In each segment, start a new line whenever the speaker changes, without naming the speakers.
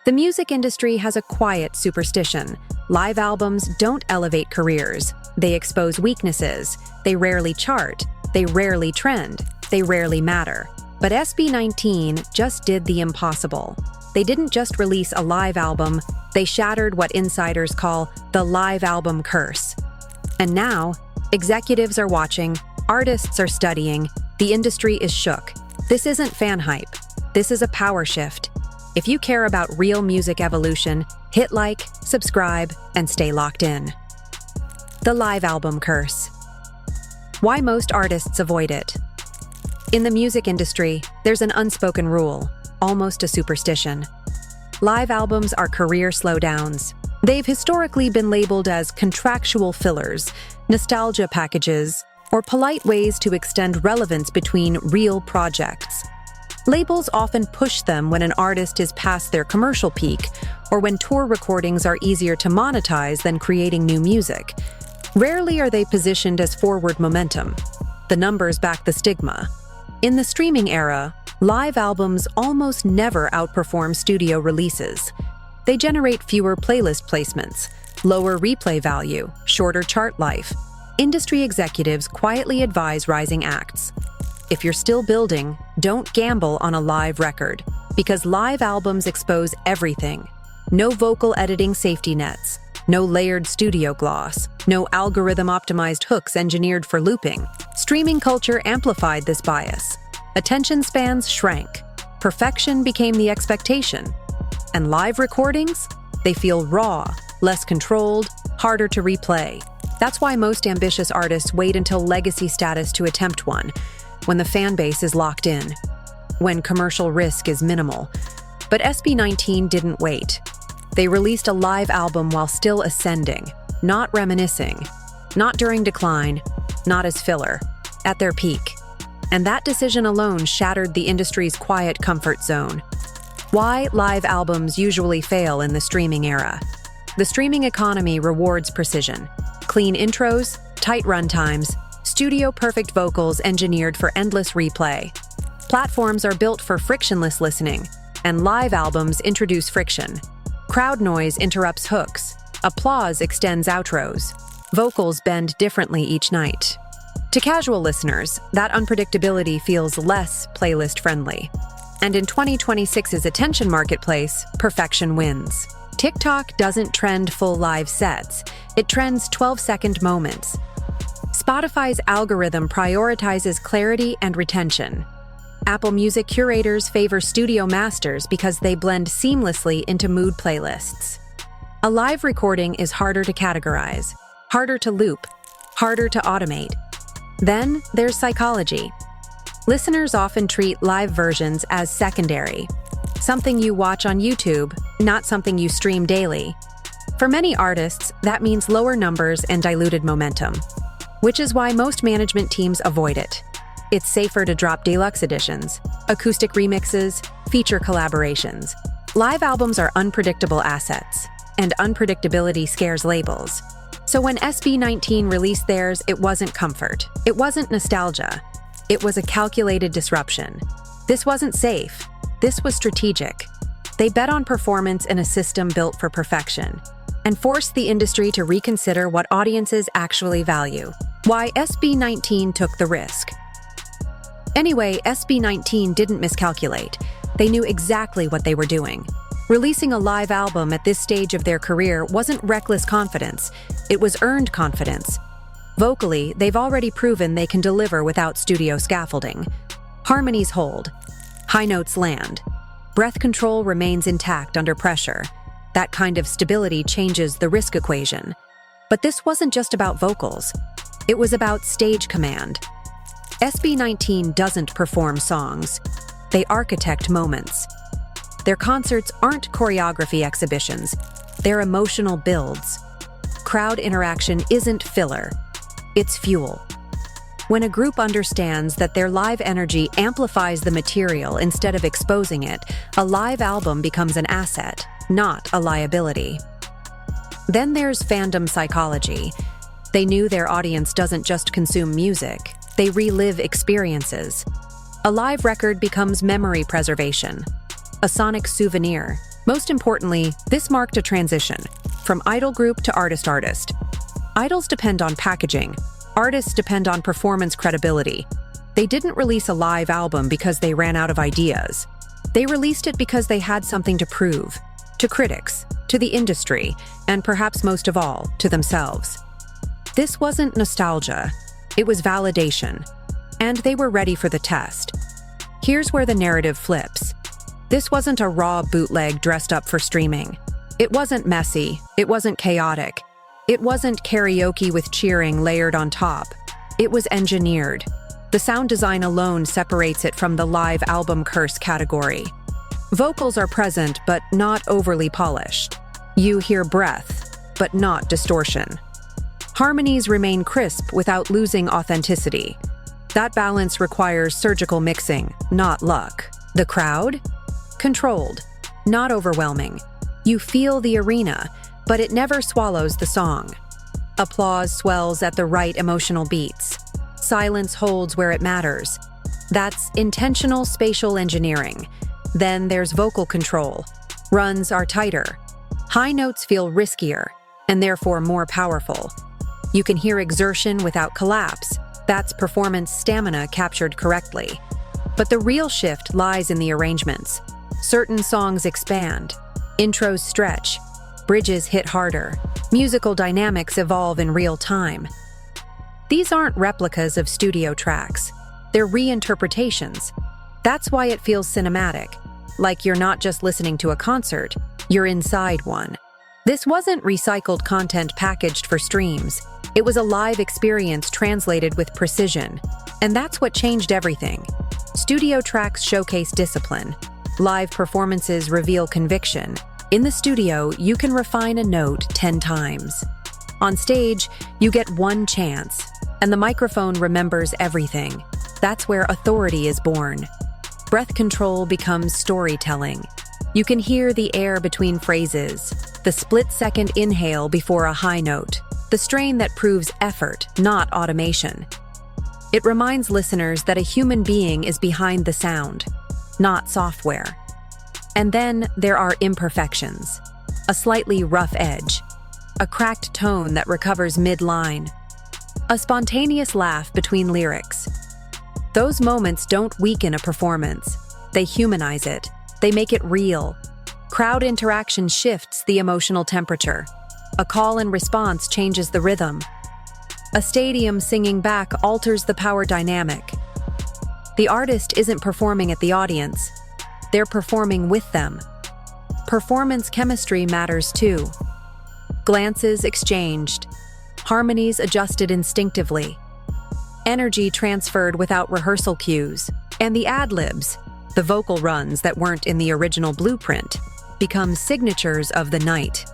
The music industry has a quiet superstition. Live albums don't elevate careers. They expose weaknesses. They rarely chart. They rarely trend. They rarely matter. But SB19 just did the impossible. They didn't just release a live album, they shattered what insiders call the live album curse. And now, executives are watching, artists are studying, the industry is shook. This isn't fan hype. This is a power shift. If you care about real music evolution, hit like, subscribe, and stay locked in. The live album curse. Why most artists avoid it. In the music industry, there's an unspoken rule, almost a superstition. Live albums are career slowdowns. They've historically been labeled as contractual fillers, nostalgia packages, or polite ways to extend relevance between real projects. Labels often push them when an artist is past their commercial peak, or when tour recordings are easier to monetize than creating new music. Rarely are they positioned as forward momentum. The numbers back the stigma. In the streaming era, live albums almost never outperform studio releases. They generate fewer playlist placements, lower replay value, shorter chart life. Industry executives quietly advise rising acts. If you're still building, don't gamble on a live record, because live albums expose everything. No vocal editing safety nets, no layered studio gloss, no algorithm-optimized hooks engineered for looping. Streaming culture amplified this bias. Attention spans shrank. Perfection became the expectation. And live recordings? They feel raw, less controlled, harder to replay. That's why most ambitious artists wait until legacy status to attempt one, when the fan base is locked in, when commercial risk is minimal. But SB19 didn't wait. They released a live album while still ascending, not reminiscing, not during decline, not as filler, at their peak. And that decision alone shattered the industry's quiet comfort zone. Why live albums usually fail in the streaming era. The streaming economy rewards precision. Clean intros, tight runtimes, studio-perfect vocals engineered for endless replay. Platforms are built for frictionless listening, and live albums introduce friction. Crowd noise interrupts hooks. Applause extends outros. Vocals bend differently each night. To casual listeners, that unpredictability feels less playlist-friendly. And in 2026's attention marketplace, perfection wins. TikTok doesn't trend full live sets. It trends 12-second moments. Spotify's algorithm prioritizes clarity and retention. Apple Music curators favor studio masters because they blend seamlessly into mood playlists. A live recording is harder to categorize, harder to loop, harder to automate. Then there's psychology. Listeners often treat live versions as secondary, something you watch on YouTube, not something you stream daily. For many artists, that means lower numbers and diluted momentum, which is why most management teams avoid it. It's safer to drop deluxe editions, acoustic remixes, feature collaborations. Live albums are unpredictable assets, and unpredictability scares labels. So when SB19 released theirs, it wasn't comfort. It wasn't nostalgia. It was a calculated disruption. This wasn't safe. This was strategic. They bet on performance in a system built for perfection, and forced the industry to reconsider what audiences actually value. Why SB19 took the risk. Anyway, SB19 didn't miscalculate. They knew exactly what they were doing. Releasing a live album at this stage of their career wasn't reckless confidence. It was earned confidence. Vocally, they've already proven they can deliver without studio scaffolding. Harmonies hold. High notes land. Breath control remains intact under pressure. That kind of stability changes the risk equation. But this wasn't just about vocals. It was about stage command. SB19 doesn't perform songs. They architect moments. Their concerts aren't choreography exhibitions. They're emotional builds. Crowd interaction isn't filler. It's fuel. When a group understands that their live energy amplifies the material instead of exposing it, a live album becomes an asset, not a liability. Then there's fandom psychology. They knew their audience doesn't just consume music, they relive experiences. A live record becomes memory preservation, a sonic souvenir, Most importantly, this marked a transition from idol group to artist. Idols depend on packaging. Artists depend on performance credibility. They didn't release a live album because they ran out of ideas. They released it because they had something to prove, to critics, to the industry, and perhaps most of all, to themselves. This wasn't nostalgia, it was validation, and they were ready for the test. Here's where the narrative flips. This wasn't a raw bootleg dressed up for streaming. It wasn't messy, it wasn't chaotic. It wasn't karaoke with cheering layered on top. It was engineered. The sound design alone separates it from the live album curse category. Vocals are present, but not overly polished. You hear breath, but not distortion. Harmonies remain crisp without losing authenticity. That balance requires surgical mixing, not luck. The crowd? Controlled, not overwhelming. You feel the arena, but it never swallows the song. Applause swells at the right emotional beats. Silence holds where it matters. That's intentional spatial engineering. Then there's vocal control. Runs are tighter. High notes feel riskier, and therefore more powerful. You can hear exertion without collapse. That's performance stamina captured correctly. But the real shift lies in the arrangements. Certain songs expand. Intros stretch. Bridges hit harder. Musical dynamics evolve in real time. These aren't replicas of studio tracks. They're reinterpretations. That's why it feels cinematic, like you're not just listening to a concert, you're inside one. This wasn't recycled content packaged for streams. It was a live experience translated with precision. And that's what changed everything. Studio tracks showcase discipline. Live performances reveal conviction. In the studio, you can refine a note 10 times. On stage, you get one chance, and the microphone remembers everything. That's where authority is born. Breath control becomes storytelling. You can hear the air between phrases, the split-second inhale before a high note, the strain that proves effort, not automation. It reminds listeners that a human being is behind the sound, not software. And then there are imperfections, a slightly rough edge, a cracked tone that recovers mid-line, a spontaneous laugh between lyrics. Those moments don't weaken a performance. They humanize it. They make it real. Crowd interaction shifts the emotional temperature. A call and response changes the rhythm. A stadium singing back alters the power dynamic. The artist isn't performing at the audience. They're performing with them. Performance chemistry matters too. Glances exchanged. Harmonies adjusted instinctively. Energy transferred without rehearsal cues. And the ad-libs, the vocal runs that weren't in the original blueprint, become signatures of the night.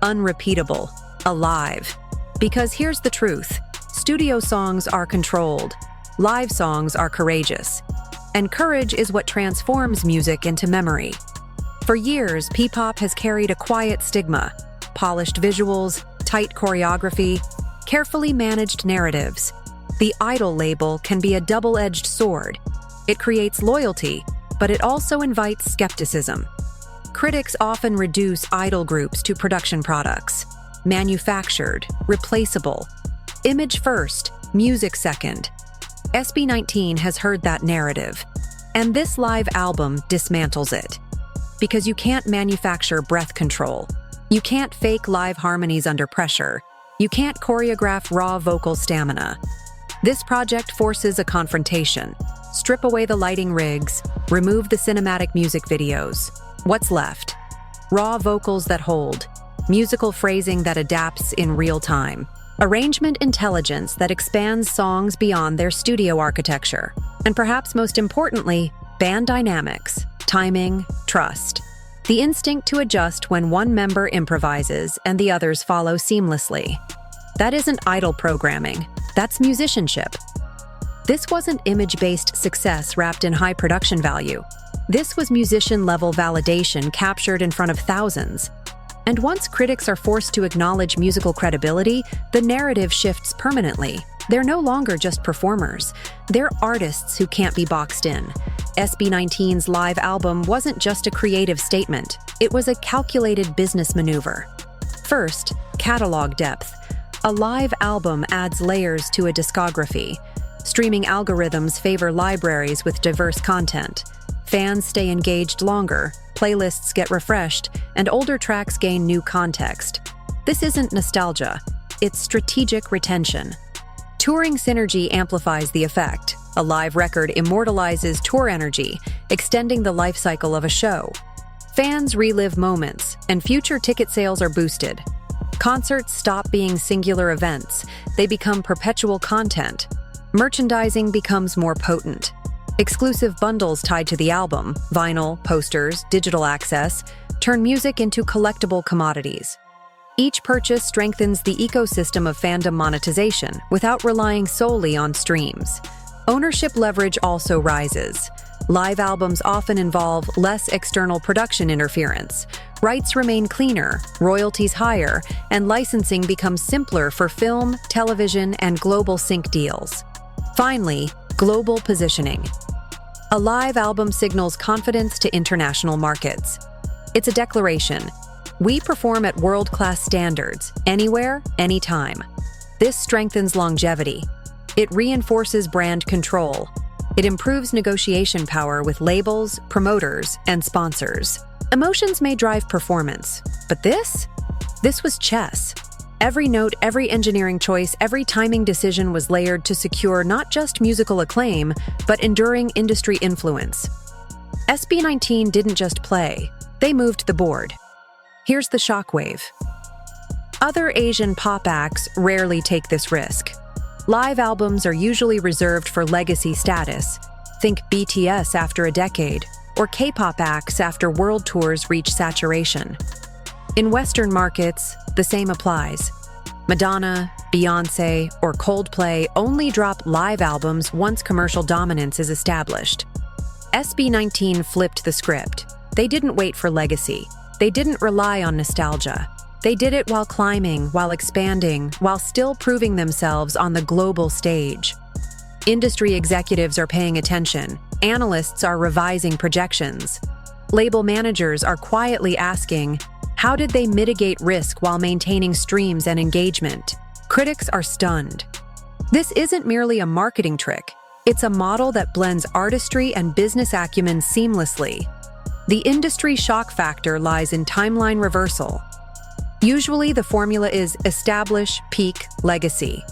Unrepeatable, alive. Because here's the truth. Studio songs are controlled. Live songs are courageous. And courage is what transforms music into memory. For years, P-pop has carried a quiet stigma. Polished visuals, tight choreography, carefully managed narratives. The idol label can be a double-edged sword. It creates loyalty, but it also invites skepticism. Critics often reduce idol groups to production products. Manufactured, replaceable. Image first, music second. SB19 has heard that narrative, and this live album dismantles it. Because you can't manufacture breath control. You can't fake live harmonies under pressure. You can't choreograph raw vocal stamina. This project forces a confrontation. Strip away the lighting rigs, remove the cinematic music videos. What's left? Raw vocals that hold, musical phrasing that adapts in real time, arrangement intelligence that expands songs beyond their studio architecture, and perhaps most importantly, band dynamics, timing, trust. The instinct to adjust when one member improvises and the others follow seamlessly. That isn't idle programming, that's musicianship. This wasn't image-based success wrapped in high production value. This was musician-level validation captured in front of thousands. And once critics are forced to acknowledge musical credibility, the narrative shifts permanently. They're no longer just performers. They're artists who can't be boxed in. SB19's live album wasn't just a creative statement, it was a calculated business maneuver. First, catalog depth. A live album adds layers to a discography. Streaming algorithms favor libraries with diverse content. Fans stay engaged longer, playlists get refreshed, and older tracks gain new context. This isn't nostalgia, it's strategic retention. Touring synergy amplifies the effect. A live record immortalizes tour energy, extending the life cycle of a show. Fans relive moments, and future ticket sales are boosted. Concerts stop being singular events, they become perpetual content. Merchandising becomes more potent. Exclusive bundles tied to the album, vinyl, posters, digital access, turn music into collectible commodities. Each purchase strengthens the ecosystem of fandom monetization without relying solely on streams. Ownership leverage also rises. Live albums often involve less external production interference. Rights remain cleaner, royalties higher, and licensing becomes simpler for film, television, and global sync deals. Finally, global positioning. A live album signals confidence to international markets. It's a declaration. We perform at world-class standards, anywhere, anytime. This strengthens longevity. It reinforces brand control. It improves negotiation power with labels, promoters, and sponsors. Emotions may drive performance, but this was chess. Every note, every engineering choice, every timing decision was layered to secure not just musical acclaim, but enduring industry influence. SB19 didn't just play, they moved the board. Here's the shockwave. Other Asian pop acts rarely take this risk. Live albums are usually reserved for legacy status. Think BTS after a decade, or K-pop acts after world tours reach saturation. In Western markets, the same applies. Madonna, Beyoncé, or Coldplay only drop live albums once commercial dominance is established. SB19 flipped the script. They didn't wait for legacy. They didn't rely on nostalgia. They did it while climbing, while expanding, while still proving themselves on the global stage. Industry executives are paying attention. Analysts are revising projections. Label managers are quietly asking, how did they mitigate risk while maintaining streams and engagement? Critics are stunned. This isn't merely a marketing trick. It's a model that blends artistry and business acumen seamlessly. The industry shock factor lies in timeline reversal. Usually, the formula is establish, peak, legacy.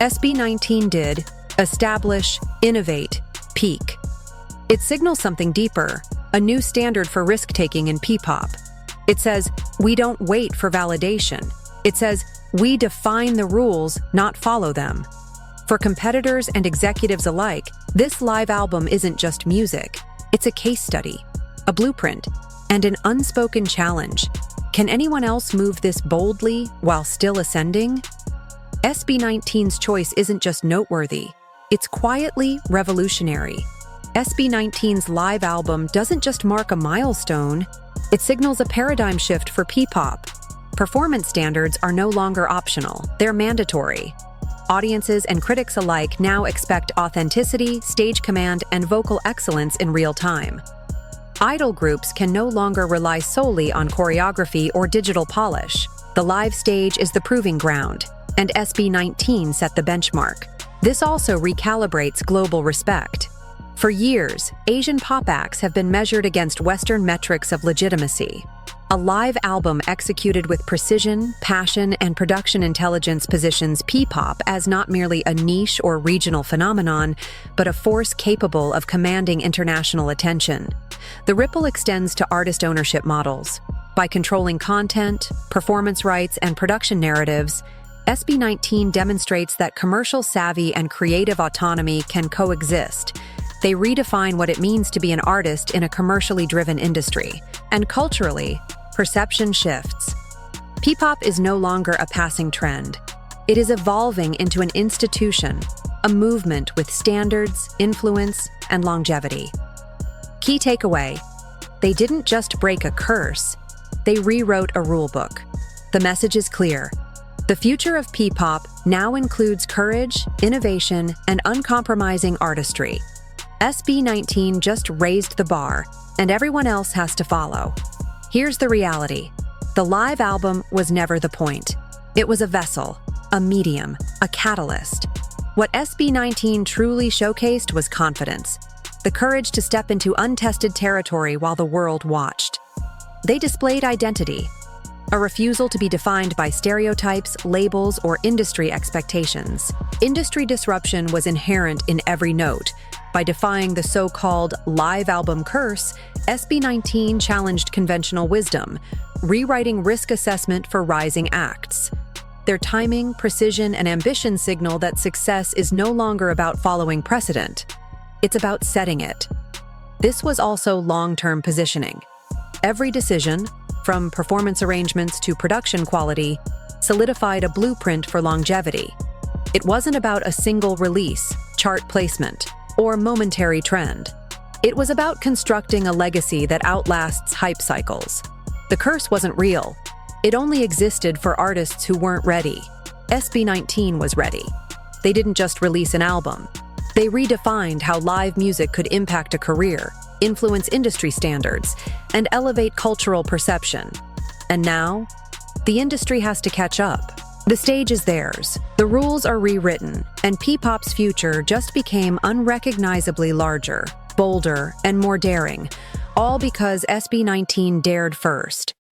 SB19 did establish, innovate, peak. It signals something deeper, a new standard for risk-taking in P-pop. It says, we don't wait for validation. It says, we define the rules, not follow them. For competitors and executives alike, this live album isn't just music. It's a case study, a blueprint, and an unspoken challenge. Can anyone else move this boldly while still ascending? SB19's choice isn't just noteworthy, it's quietly revolutionary. SB19's live album doesn't just mark a milestone, it signals a paradigm shift for P-pop. Performance standards are no longer optional, they're mandatory. Audiences and critics alike now expect authenticity, stage command, and vocal excellence in real time. Idol groups can no longer rely solely on choreography or digital polish. The live stage is the proving ground, and SB19 set the benchmark. This also recalibrates global respect. For years, Asian pop acts have been measured against Western metrics of legitimacy. A live album executed with precision, passion, and production intelligence positions P-pop as not merely a niche or regional phenomenon, but a force capable of commanding international attention. The ripple extends to artist ownership models. By controlling content, performance rights, and production narratives, SB19 demonstrates that commercial savvy and creative autonomy can coexist. They redefine what it means to be an artist in a commercially driven industry. And culturally, perception shifts. P-pop is no longer a passing trend. It is evolving into an institution, a movement with standards, influence, and longevity. Key takeaway: they didn't just break a curse, they rewrote a rulebook. The message is clear. The future of P-pop now includes courage, innovation, and uncompromising artistry. SB19 just raised the bar, and everyone else has to follow. Here's the reality. The live album was never the point. It was a vessel, a medium, a catalyst. What SB19 truly showcased was confidence, the courage to step into untested territory while the world watched. They displayed identity, a refusal to be defined by stereotypes, labels, or industry expectations. Industry disruption was inherent in every note. By defying the so-called live album curse, SB19 challenged conventional wisdom, rewriting risk assessment for rising acts. Their timing, precision, and ambition signal that success is no longer about following precedent. It's about setting it. This was also long-term positioning. Every decision, from performance arrangements to production quality, solidified a blueprint for longevity. It wasn't about a single release, chart placement, or momentary trend. It was about constructing a legacy that outlasts hype cycles. The curse wasn't real. It only existed for artists who weren't ready. SB19 was ready. They didn't just release an album. They redefined how live music could impact a career, influence industry standards, and elevate cultural perception. And now, the industry has to catch up. The stage is theirs, the rules are rewritten, and P-pop's future just became unrecognizably larger, bolder, and more daring, all because SB19 dared first.